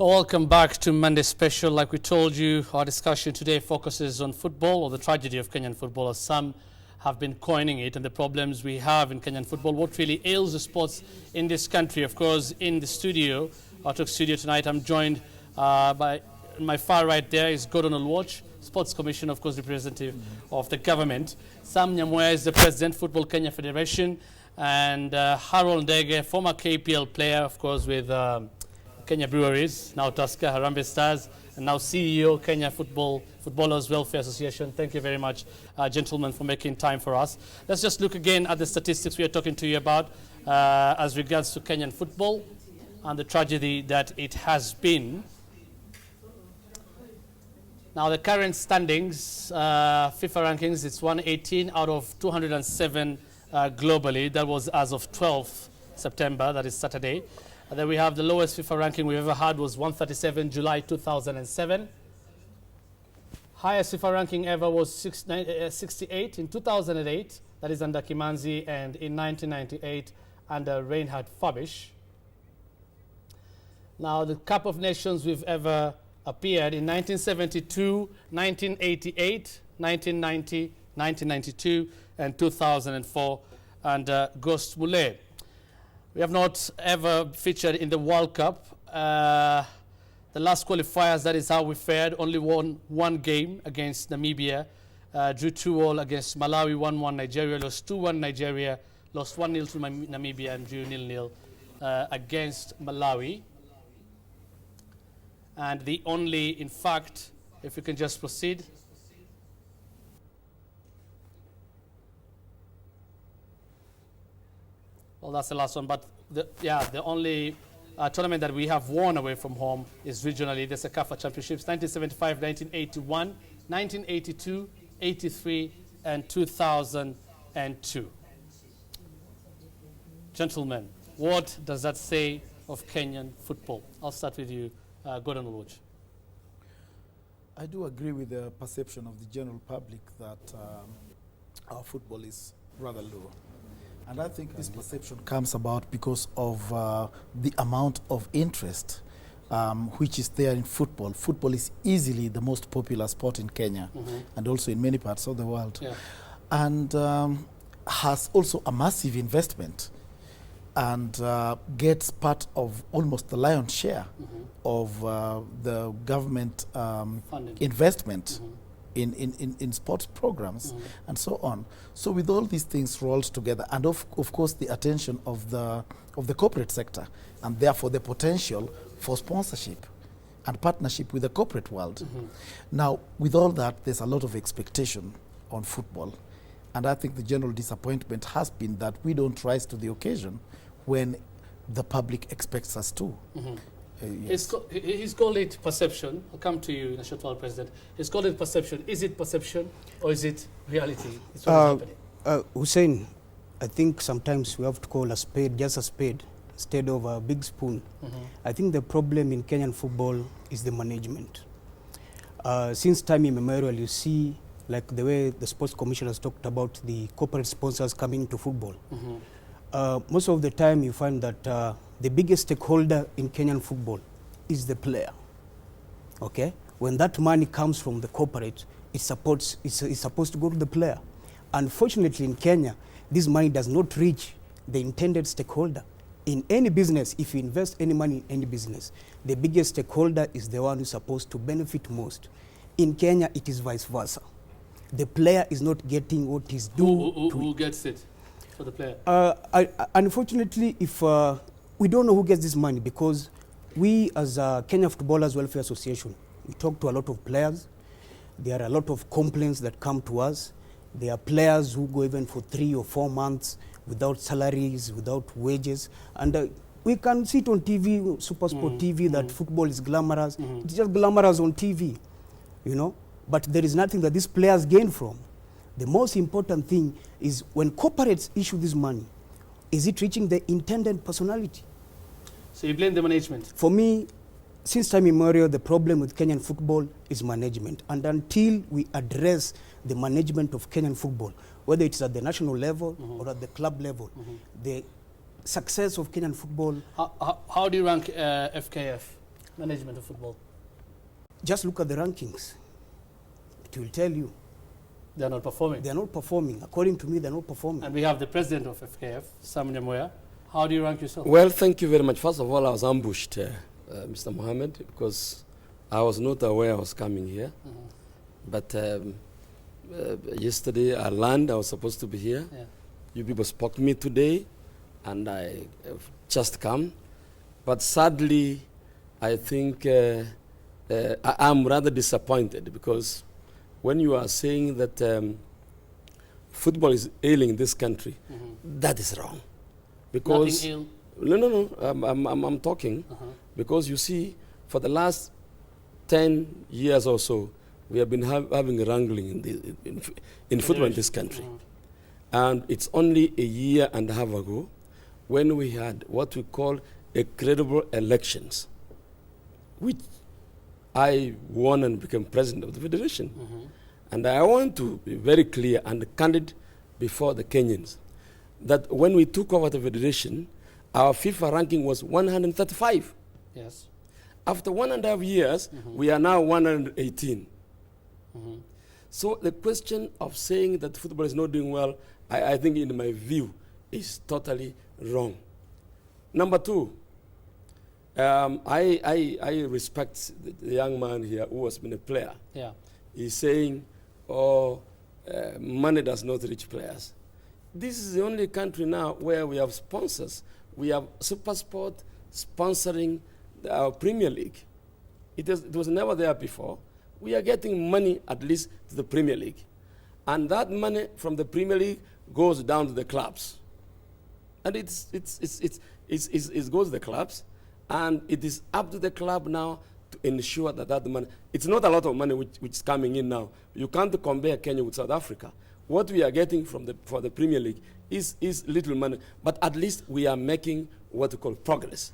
Welcome back to Monday Special. Like we told you, our discussion today focuses on football, or the tragedy of Kenyan football, as some have been coining it, and the problems we have in Kenyan football, what really ails the sports in this country. Of course, in the studio, our talk studio tonight, I'm joined by my far right there is Gordon Olwoch, Sports Commissioner, of course, representative of the government. Sam Nyamwea is the President, Football Kenya Federation, and Harold Ndege, former KPL player, of course, with Kenya Breweries, now Tusker, Harambee Stars, and now CEO, Kenya Footballers Welfare Association. Thank you very much, gentlemen, for making time for us. Let's just look again at the statistics we are talking to you about as regards to Kenyan football and the tragedy that it has been. Now, the current standings, FIFA rankings, it's 118 out of 207 globally. That was as of 12th September, that is Saturday. And then we have the lowest FIFA ranking we've ever had was 137, July 2007. Highest FIFA ranking ever was 68 in 2008, that is under Kimanzi, and in 1998 under Reinhard Fabisch. Now, the Cup of Nations we've ever appeared in 1972, 1988, 1990, 1992, and 2004 under Ghost Mulee. We have not ever featured in the World Cup. The last qualifiers, that is how we fared. Only won one game against Namibia. Drew 2-2 against Malawi, 1-1 Nigeria, lost 2-1 Nigeria, lost 1-0 to Namibia, and drew 0-0 against Malawi. And the only, in fact, if we can just proceed. Well, that's the last one, but the only tournament that we have won away from home is regionally. There's a CAFA Championships, 1975, 1981, 1982, 83, and 2002. Gentlemen, what does that say of Kenyan football? I'll start with you, Gordon Olwoch. I do agree with the perception of the general public that our football is rather low. And I think this perception comes about because of the amount of interest which is there in football. Football is easily the most popular sport in Kenya and also in many parts of the world. Yeah. And has also a massive investment and gets part of almost the lion's share of the government investment in sports programs and so on. So with all these things rolled together, and of course the attention of the corporate sector, and therefore the potential for sponsorship and partnership with the corporate world. Now, with all that, there's a lot of expectation on football, and I think the general disappointment has been that we don't rise to the occasion when the public expects us to. Yes. He's called it perception. I'll come to you, National World President. He's called it perception. Is it perception or is it reality? It's what is happening. Hussein, I think sometimes we have to call a spade just a spade instead of a big spoon. I think the problem in Kenyan football is the management. Since time immemorial, you see, like the way the Sports Commission has talked about the corporate sponsors coming to football. Most of the time you find that the biggest stakeholder in Kenyan football is the player. Okay? When that money comes from the corporate, it's supposed to go to the player. Unfortunately, in Kenya, this money does not reach the intended stakeholder. In any business, if you invest any money in any business, the biggest stakeholder is the one who's supposed to benefit most. In Kenya, it is vice versa. The player is not getting what is due. Who gets it for the player? Unfortunately, if we don't know who gets this money, because we as a Kenya Footballers Welfare Association, we talk to a lot of players. There are a lot of complaints that come to us. There are players who go even for 3 or 4 months without salaries, without wages. And we can see it on TV, Supersport TV, that football is glamorous. It's just glamorous on TV, you know. But there is nothing that these players gain from. The most important thing is when corporates issue this money, is it reaching the intended personality? So you blame the management? For me, since time immemorial, the problem with Kenyan football is management. And until we address the management of Kenyan football, whether it's at the national level or at the club level, the success of Kenyan football. How do you rank FKF? management of football? Just look at the rankings. It will tell you. They're not performing. They're not performing. According to me, they're not performing. And we have the president of FKF, Sam Nyamoya. How do you rank yourself? Well, thank you very much. First of all, I was ambushed, Mr. Mohammed, because I was not aware I was coming here. But yesterday I learned I was supposed to be here. Yeah. You people spoke to me today, and I have just come. But sadly, I think I'm rather disappointed, because when you are saying that football is ailing this country, that is wrong. Because Nothing no, I'm talking because you see, for the last 10 years or so, we have been having a wrangling in football in this country. And it's only a year and a half ago when we had what we call a credible elections, which I won and became president of the federation. And I want to be very clear and candid before the Kenyans that when we took over the federation, our FIFA ranking was 135. Yes. After 1.5 years, we are now 118. So the question of saying that football is not doing well, I think in my view, is totally wrong. Number two, I respect the young man here who has been a player. Yeah. He's saying, oh, money does not reach players. This is the only country now where we have sponsors. We have SuperSport sponsoring our Premier League. It was never there before. We are getting money at least to the Premier League. And that money from the Premier League goes down to the clubs. And it goes to the clubs, and it is up to the club now to ensure that that money, it's not a lot of money which is coming in now. You can't compare Kenya with South Africa. What we are getting for the Premier League is little money, but at least we are making what we call progress.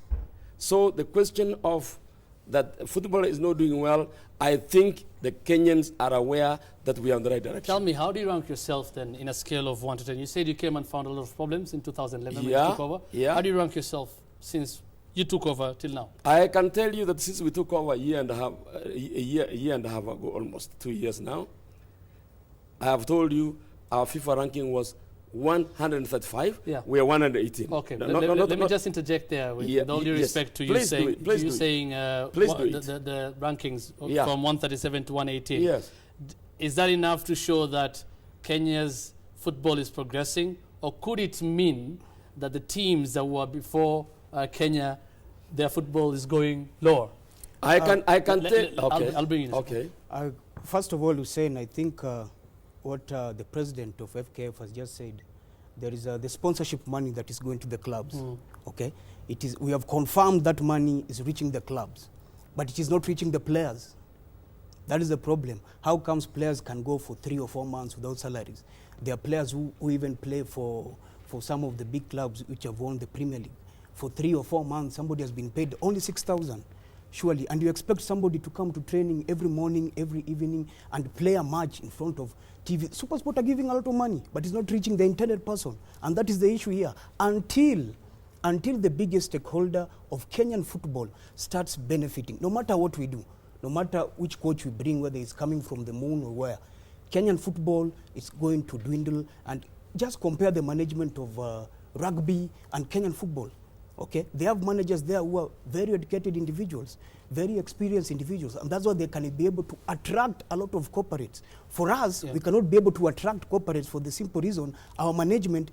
So the question of that football is not doing well, I think the Kenyans are aware that we are in the right direction. Tell me, how do you rank yourself then in a scale of 1 to 10? You said you came and found a lot of problems in 2011 when you took over. Yeah. How do you rank yourself since you took over till now? I can tell you that since we took over a year and a half ago, almost 2 years now, I have told you our FIFA ranking was 135. Yeah. We are 118. Okay, let me just interject there with all due respect to you Please saying, the the rankings Yeah. from 137 to 118. Yes. Is that enough to show that Kenya's football is progressing, or could it mean that the teams that were before Kenya, their football is going lower? I can tell. Okay. I'll bring you. Okay. First of all, Hussein, I think what the president of FKF has just said, there is the sponsorship money that is going to the clubs. Okay, we have confirmed that money is reaching the clubs, but it is not reaching the players. That is the problem. How comes players can go for 3 or 4 months without salaries? There are players who even play for some of the big clubs which have won the Premier League. For 3 or 4 months, somebody has been paid only 6,000. Surely, and you expect somebody to come to training every morning, every evening, and play a match in front of TV. SuperSport are giving a lot of money, but it's not reaching the intended person, and that is the issue here. Until the biggest stakeholder of Kenyan football starts benefiting, no matter what we do, no matter which coach we bring, whether it's coming from the moon or where, Kenyan football is going to dwindle. And just compare the management of rugby and Kenyan football. Okay, they have managers there who are very educated individuals, very experienced individuals, and that's why they can be able to attract a lot of corporates. For us, we cannot be able to attract corporates for the simple reason our management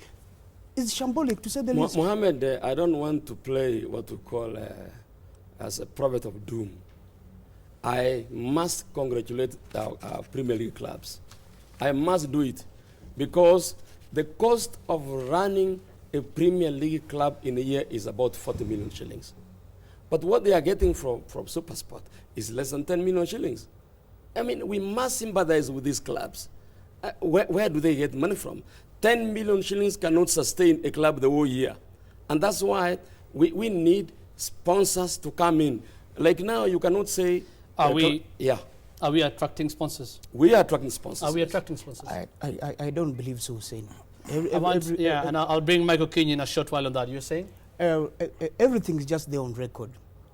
is shambolic, to say the least. Mohammed, I don't want to play what we call as a prophet of doom. I must congratulate our Premier League clubs. I must do it, because the cost of running a Premier League club in a year is about 40 million shillings. But what they are getting from SuperSport is less than 10 million shillings. I mean, we must sympathize with these clubs. Where do they get money from? 10 million shillings cannot sustain a club the whole year. And that's why we need sponsors to come in. Like now, you cannot say... Are we attracting sponsors? We are attracting sponsors. Are we attracting sponsors? I don't believe so, Hussein. And I'll bring Michael Kenyan in a short while on that. You're saying? Everything is just there on record.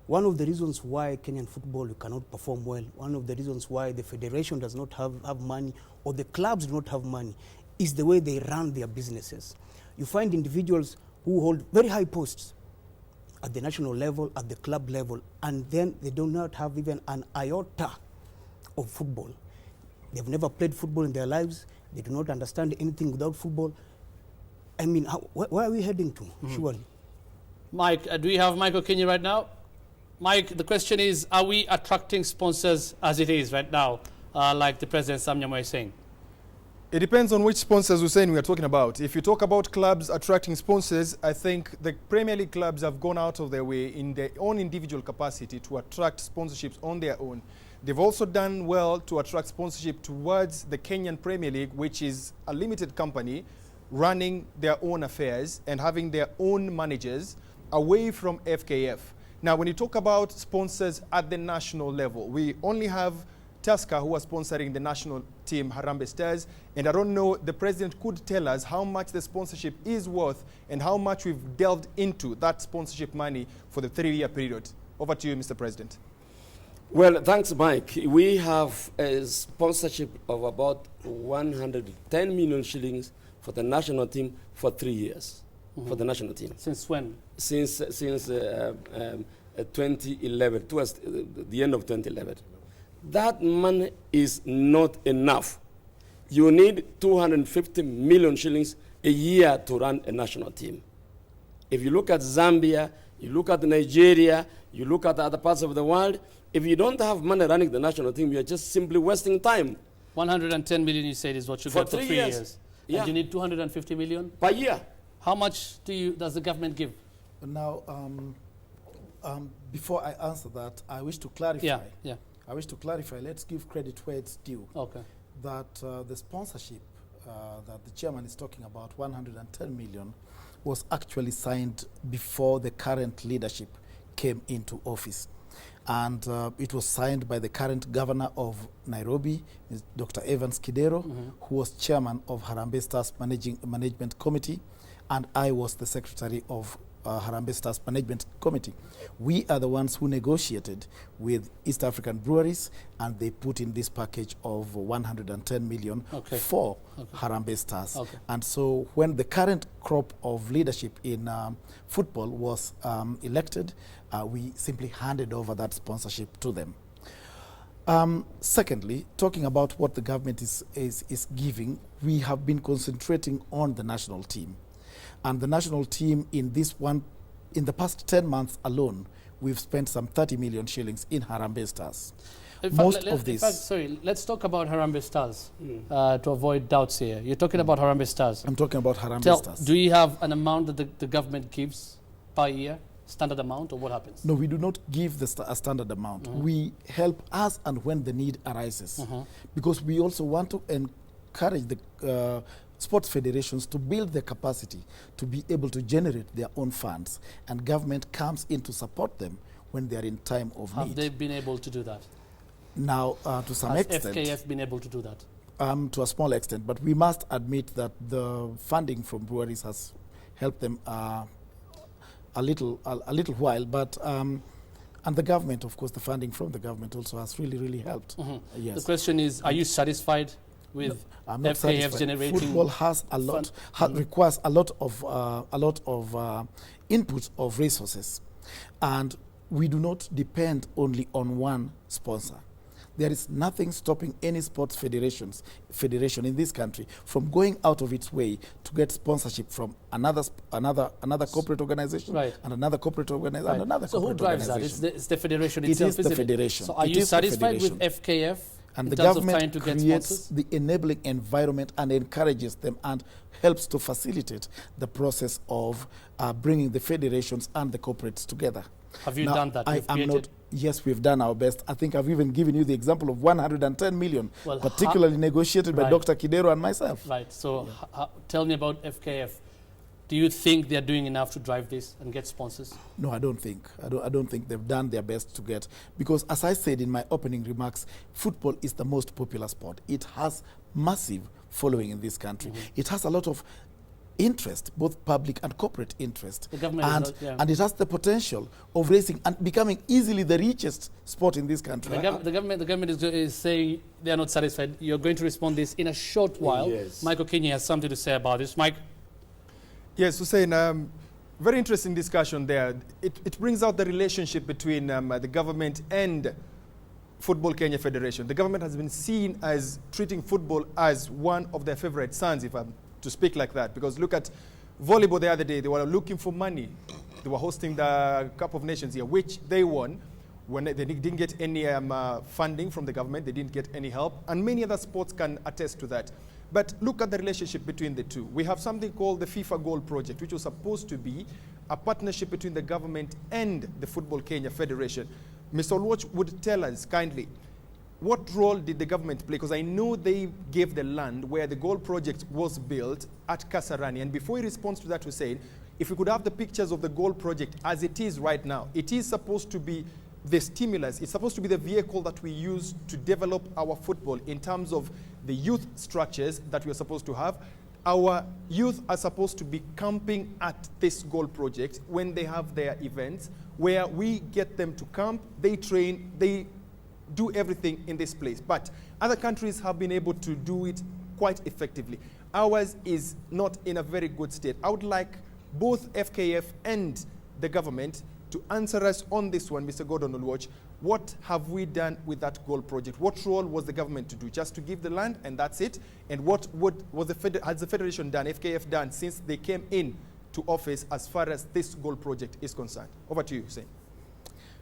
one of the reasons why Kenyan football cannot perform well, one of the reasons why the federation does not have money, or the clubs do not have money, is the way they run their businesses. You find individuals who hold very high posts at the national level, at the club level, and then they do not have even an iota of football. They've never played football in their lives. They do not understand anything without football. I mean, where are we heading to, surely? Mike, do we have Michael Kenyan right now? Mike, the question is, are we attracting sponsors as it is right now, like the President Sam Nyamwe is saying? It depends on which sponsors we're saying we are talking about. If you talk about clubs attracting sponsors, I think the Premier League clubs have gone out of their way in their own individual capacity to attract sponsorships on their own. They've also done well to attract sponsorship towards the Kenyan Premier League, which is a limited company running their own affairs and having their own managers away from FKF. Now, when you talk about sponsors at the national level, we only have Tusker, who are sponsoring the national team, Harambee Stars, and I don't know, the president could tell us how much the sponsorship is worth and how much we've delved into that sponsorship money for the 3-year period. Over to you, Mr. President. Well, thanks, Mike. We have a sponsorship of about 110 million shillings for the national team for 3 years, for the national team. Since when? Since 2011, towards the end of 2011. That money is not enough. You need 250 million shillings a year to run a national team. If you look at Zambia, you look at Nigeria, you look at other parts of the world, if you don't have money running the national team, you're just simply wasting time. 110 million, you said, is what you get for 3 years. Yeah. And you need 250 million? Per year. How much does the government give? Now, before I answer that, I wish to clarify. Yeah. I wish to clarify. Let's give credit where it's due. Okay. That the sponsorship that the chairman is talking about, 110 million, was actually signed before the current leadership came into office. And it was signed by the current governor of Nairobi, Dr. Evans Kidero, who was chairman of Harambee Stars Management Committee, and I was the secretary of Harambee Stars Management Committee. We are the ones who negotiated with East African breweries, and they put in this package of 110 million for Harambee Stars. And so when the current crop of leadership in football was elected, we simply handed over that sponsorship to them. Secondly, talking about what the government is giving, we have been concentrating on the national team. And the national team in the past 10 months alone, we've spent some 30 million shillings in Harambee Stars. Sorry, let's talk about Harambee Stars to avoid doubts here. You're talking about Harambee Stars. I'm talking about Harambee Stars. Do you have an amount that the government gives per year, standard amount, or what happens? No, we do not give a standard amount. We help as and when the need arises. Because we also want to encourage the sports federations to build their capacity to be able to generate their own funds, and government comes in to support them when they are in time of need. Have they been able to do that? Now, to some extent. Has FKF been able to do that? To a small extent, but we must admit that the funding from breweries has helped them a little while, but and the government, of course, the funding from the government also has really helped. Yes. The question is, are you satisfied with FKF generating? Football has a lot, requires a lot of input of resources, and we do not depend only on one sponsor. There is nothing stopping any sports federation in this country from going out of its way to get sponsorship from another corporate organization, and another corporate organization, and another corporate organization. So who drives that? It's the federation itself, It is the federation. So are you satisfied with FKF? And the government creates the enabling environment and encourages them and helps to facilitate the process of bringing the federations and the corporates together. Have you done that? Yes, we've done our best. I think I've even given you the example of 110 million, particularly negotiated by Dr. Kidero and myself. Right. So tell me about FKF. Do you think they're doing enough to drive this and get sponsors? No, I don't think. I don't think they've done their best to get, because as I said in my opening remarks, football is the most popular sport. It has massive following in this country. It has a lot of interest, both public and corporate interest. The government is and, not- yeah. and it has the potential of raising and becoming easily the richest sport in this country. The government is saying they are not satisfied. You're going to respond this in a short while. Yes. Michael Kenyan has something to say about this. Mike? Yes, Hussein, very interesting discussion there. It brings out the relationship between the government and Football Kenya Federation. The government has been seen as treating football as one of their favorite sons, if I'm to speak like that. Because look at volleyball the other day. They were looking for money. They were hosting the Cup of Nations here, which they won. When they didn't get any funding from the government, they didn't get any help. And many other sports can attest to that. But look at the relationship between the two. We have something called the FIFA Goal Project, which was supposed to be a partnership between the government and the Football Kenya Federation. Mr. Olwoch would tell us kindly, what role did the government play? Because I know they gave the land where the Goal Project was built at Kasarani. And before he responds to that, Hussein, if we could have the pictures of the Goal Project as it is right now, it is supposed to be the stimulus. It's supposed to be the vehicle that we use to develop our football in terms of the youth structures that we are supposed to have. Our youth are supposed to be camping at this Goal Project when they have their events, where we get them to camp, they train, they do everything in this place. But other countries have been able to do it quite effectively. Ours is not in a very good state. I would like both FKF and the government to answer us on this one, Mr. Gordon Olwoch. What have we done with that Goal Project? What role was the government to do? Just to give the land and that's it? And what has the Federation done, FKF done, since they came in to office as far as this Goal Project is concerned? Over to you, Hussein.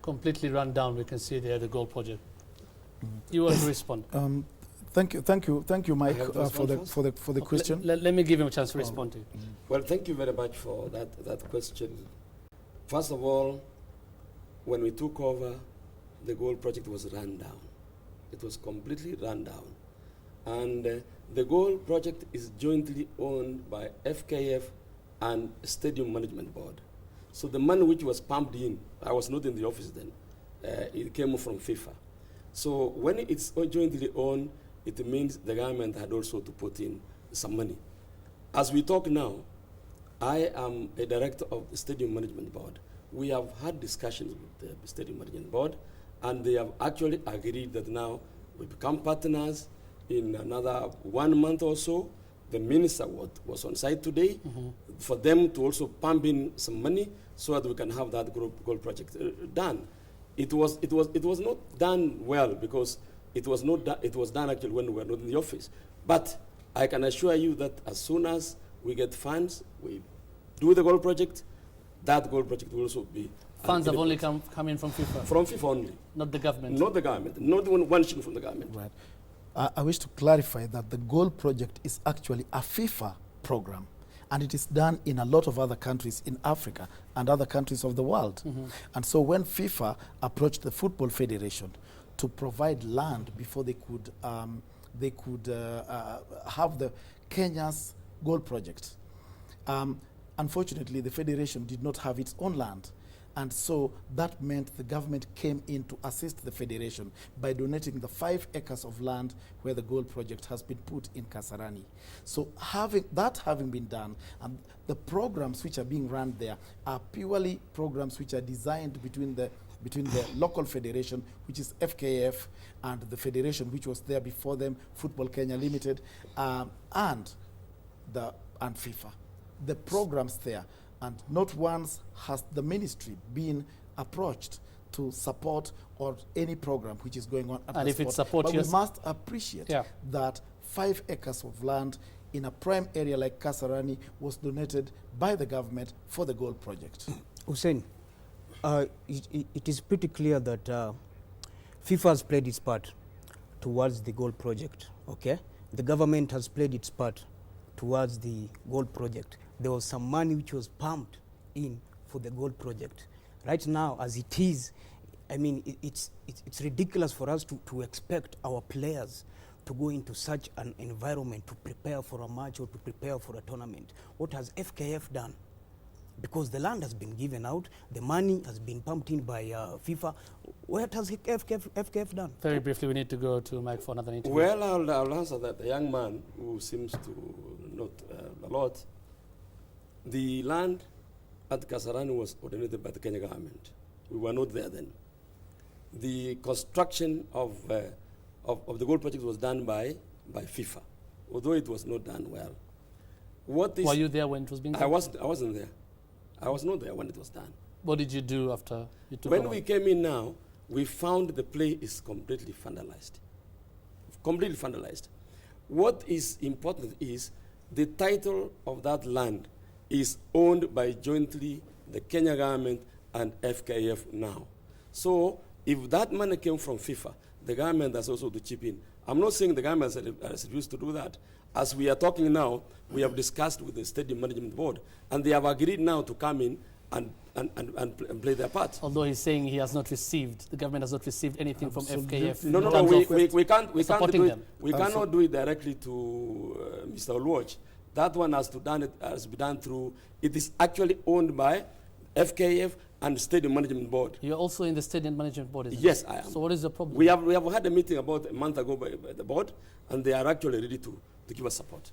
Completely run down, we can see there the Goal Project. You want to respond? Thank you, Mike, I have to for the respond for the question. Let me give him a chance to respond to it. Well, thank you very much for that question. First of all, when we took over, the Goal Project was run down. It was completely run down. And the Goal Project is jointly owned by FKF and Stadium Management Board. So the money which was pumped in, I was not in the office then, it came from FIFA. So when it's jointly owned, it means the government had also to put in some money. As we talk now, I am a director of the Stadium Management Board. We have had discussions with the Stadium Management Board, and they have actually agreed that now we become partners in another 1 month or so. The minister was on site today for them to also pump in some money so that we can have that goal project done. It was not done well because it was done actually when we were not in the office. But I can assure you that as soon as we get funds, we do the goal project. That goal project will also be Funds have only come in from FIFA. From FIFA only. Not the government. Not the government. Not one shilling from the government. Right. I wish to clarify that the Goal Project is actually a FIFA program, and it is done in a lot of other countries in Africa and other countries of the world. And so when FIFA approached the Football Federation to provide land before they could have the Kenya's Goal Project, unfortunately the Federation did not have its own land. And so that meant the government came in to assist the Federation by donating the 5 acres of land where the Goal Project has been put in Kasarani. So having been done, and the programs which are being run there are purely programs which are designed between the local federation, which is FKF, and the federation which was there before them, Football Kenya Limited, and FIFA. The programs there. And not once has the ministry been approached to support or any program which is going on at and the if sport. it's support, but yes. we must appreciate that 5 acres of land in a prime area like Kasarani was donated by the government for the Goal Project. Hussein, it is pretty clear that FIFA has played its part towards the Goal Project, okay? The government has played its part towards the Goal Project. There was some money which was pumped in for the Goal Project. Right now, as it is, I mean, it's ridiculous for us to expect our players to go into such an environment to prepare for a match or to prepare for a tournament. What has FKF done? Because the land has been given out, the money has been pumped in by FIFA. What has FKF done? Very briefly, we need to go to Mike for another interview. Well, I'll answer that. The young man who seems to not a lot, The land at Kasarani was ordinated by the Kenya government. We were not there then. The construction of the goal project was done by FIFA, although it was not done well. Were you there when it was being done? I wasn't there. I was not there when it was done. What did you do after you took When over? we came in now, we found the place is completely vandalized. Completely vandalized. What is important is the title of that land is owned by jointly the Kenya government and FKF now. So if that money came from FIFA, the government has also to chip in. I'm not saying the government has refused to do that. As we are talking now, we have discussed with the Stadium Management Board, and they have agreed now to come in and play their part. Although he's saying he has not received, the government has not received anything from FKF. No, in terms of we can't do supporting it. them. We cannot do it directly to Mr. Olwach. That one has to be done through. It is actually owned by FKF and Stadium Management Board. You're also in the Stadium Management Board, isn't Yes, it? I am. So what is the problem? We have had a meeting about a month ago by the board, and they are actually ready to give us support.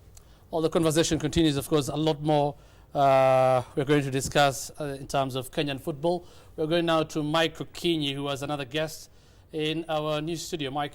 Well, the conversation continues, of course, a lot more we're going to discuss in terms of Kenyan football. We're going now to Mike Okinyi, who was another guest in our new studio. Mike,